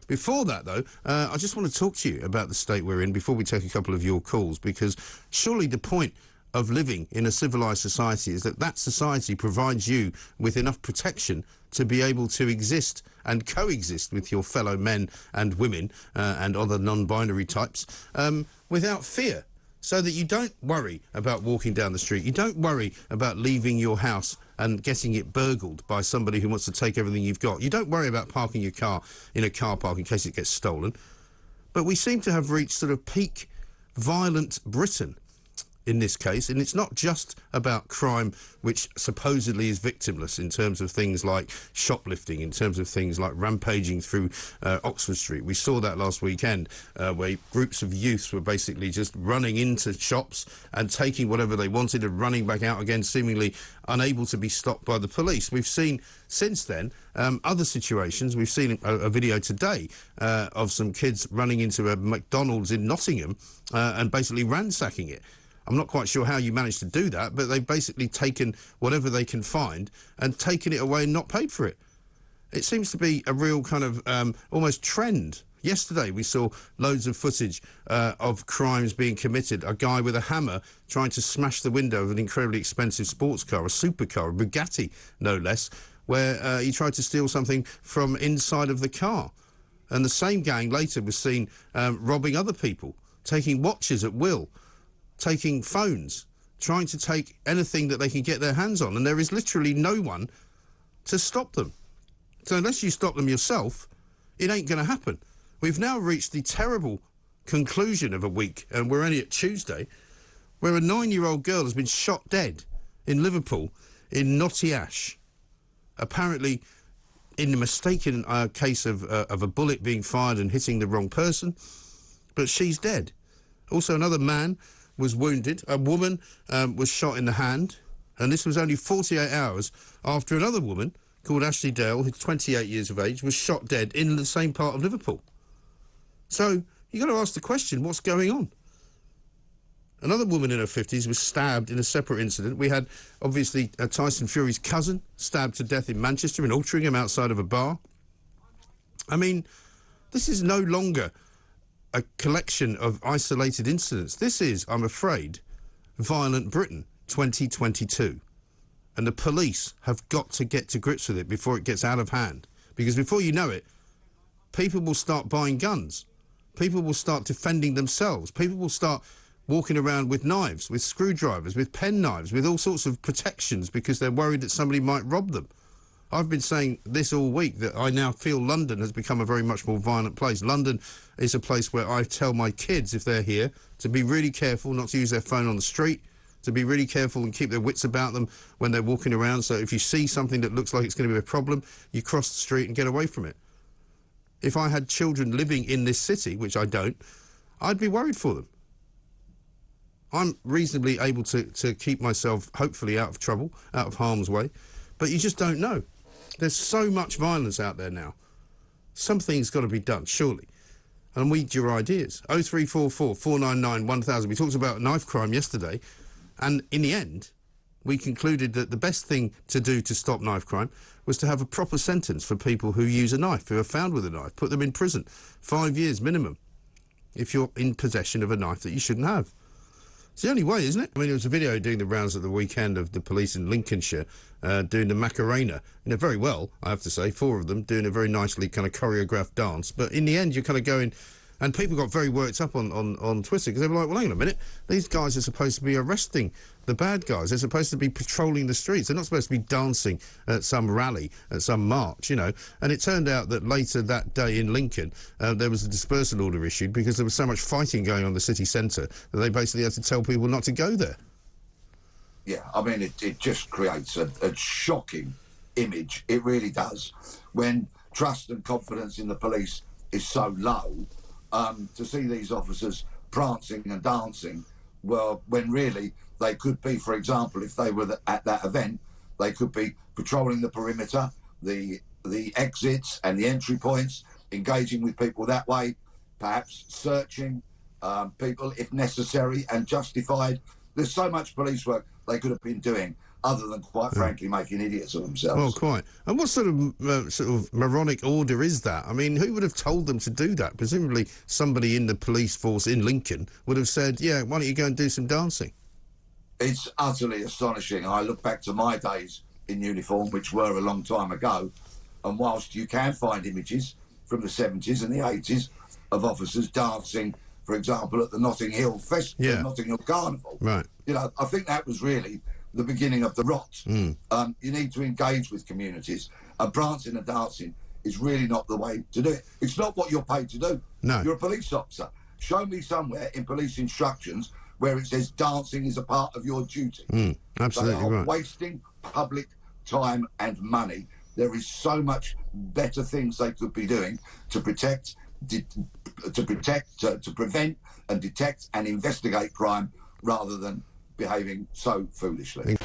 Before that, though, I just want to talk to you about the state we're in before we take a couple of your calls, because surely the point of living in a civilised society is that that society provides you with enough protection to be able to exist and coexist with your fellow men and women and other non-binary types without fear, so that you don't worry about walking down the street, you don't worry about leaving your house and getting it burgled by somebody who wants to take everything you've got. You don't worry about parking your car in a car park in case it gets stolen. But we seem to have reached sort of peak violent Britain in this case, and it's not just about crime which supposedly is victimless in terms of things like shoplifting, in terms of things like rampaging through Oxford Street. We saw that last weekend where groups of youths were basically just running into shops and taking whatever they wanted and running back out again, seemingly unable to be stopped by the police. We've seen since then other situations. We've seen a video today of some kids running into a McDonald's in Nottingham and basically ransacking it. I'm not quite sure how you managed to do that, but they've basically taken whatever they can find and taken it away and not paid for it. It seems to be a real kind of almost trend. Yesterday we saw loads of footage of crimes being committed. A guy with a hammer trying to smash the window of an incredibly expensive sports car, a supercar, a Bugatti no less, where he tried to steal something from inside of the car. And the same gang later was seen robbing other people, taking watches at will, taking phones, trying to take anything that they can get their hands on, and there is literally no one to stop them. So unless you stop them yourself, it ain't going to happen. We've now reached the terrible conclusion of a week, and we're only at Tuesday, where a 9-year-old girl has been shot dead in Liverpool in Knotty Ash, apparently in a mistaken case of a bullet being fired and hitting the wrong person, but she's dead. Also, another man was wounded. A woman was shot in the hand, and this was only 48 hours after another woman called Ashley Dale, who's 28 years of age, was shot dead in the same part of Liverpool. So you've got to ask the question, what's going on? Another woman in her 50s was stabbed in a separate incident. We had, obviously, Tyson Fury's cousin stabbed to death in Manchester in Altrincham outside of a bar. I mean, this is no longer a collection of isolated incidents. This is, I'm afraid, violent Britain 2022. And the police have got to get to grips with it before it gets out of hand. Because before you know it, people will start buying guns. People will start defending themselves. People will start walking around with knives, with screwdrivers, with pen knives, with all sorts of protections because they're worried that somebody might rob them. I've been saying this all week, that I now feel London has become a very much more violent place. London is a place where I tell my kids, if they're here, to be really careful not to use their phone on the street, to be really careful and keep their wits about them when they're walking around. So if you see something that looks like it's going to be a problem, you cross the street and get away from it. If I had children living in this city, which I don't, I'd be worried for them. I'm reasonably able to keep myself, hopefully, out of trouble, out of harm's way, but you just don't know. There's so much violence out there now. Something's got to be done, surely. And we need your ideas. 0344 499 1000. We talked about knife crime yesterday, and in the end, we concluded that the best thing to do to stop knife crime was to have a proper sentence for people who use a knife, who are found with a knife. Put them in prison. 5 years minimum if you're in possession of a knife that you shouldn't have. It's the only way, isn't it? I mean, there was a video doing the rounds at the weekend of the police in Lincolnshire doing the Macarena. You know, very well, I have to say, 4 of them doing a very nicely kind of choreographed dance. But in the end, you're kind of going... And people got very worked up on Twitter because they were like, well, hang on a minute, these guys are supposed to be arresting the bad guys. They're supposed to be patrolling the streets. They're not supposed to be dancing at some rally, at some march, you know. And it turned out that later that day in Lincoln, there was a dispersal order issued because there was so much fighting going on in the city centre that they basically had to tell people not to go there. Yeah, I mean, it just creates a shocking image. It really does. When trust and confidence in the police is so low, to see these officers prancing and dancing, well, when really they could be, for example, if they were at that event, they could be patrolling the perimeter, the exits and the entry points, engaging with people that way, perhaps searching people if necessary and justified. There's so much police work they could have been doing. other than, quite frankly, making idiots of themselves. Well, quite. And what sort of moronic order is that? I mean, who would have told them to do that? Presumably somebody in the police force in Lincoln would have said, yeah, why don't you go and do some dancing? It's utterly astonishing. I look back to my days in uniform, which were a long time ago, and whilst you can find images from the 70s and the 80s of officers dancing, for example, at the Notting Hill Festival, Notting Hill Carnival, right? You know, I think that was really the beginning of the rot. You need to engage with communities, and prancing and dancing is really not the way to do it. It's not what you're paid to do. No. You're a police officer. Show me somewhere in police instructions where it says dancing is a part of your duty. Absolutely they are right. wasting public time and money. There is so much better things they could be doing to prevent and detect and investigate crime rather than behaving so foolishly.